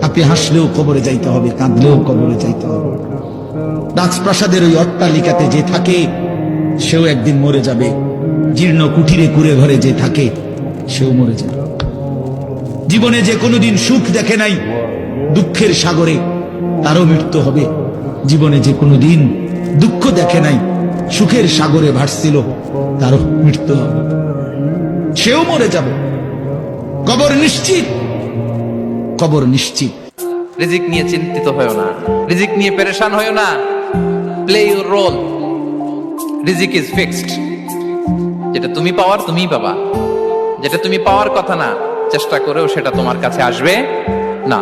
আপনি হাসলেও কবরে যাইতে হবে, কাঁদলেও কবরে যাইতে হবে। রাজপ্রাসাদের ওই অট্টালিকাতে যে থাকে সেও একদিন মরে যাবে, জীর্ণ কুঠিরে কুড়ে ঘরে যে থাকে সেও মরে যাবে। জীবনে যে কোনোদিন সুখ দেখে নাই দুঃখের সাগরে, তারও মৃত্যু হবে। জীবনে যে কোনোদিন দুঃখ দেখে নাই সুখের সাগরে ভাসছিল, তারও মৃত্যু হবে, সেও মরে যাবে। কবর নিশ্চিত, কবর নিশ্চিত। রিজিক নিয়ে চিন্তিত হয়েও না, রিজিক নিয়ে পেরেশান হয়েও না। Play your role. রিজিক ইজ ফিক্সড। যেটা তুমি পাওয়ার তুমিই পাবা, যেটা তুমি পাওয়ার কথা না চেষ্টা করেও সেটা তোমার কাছে আসবে না।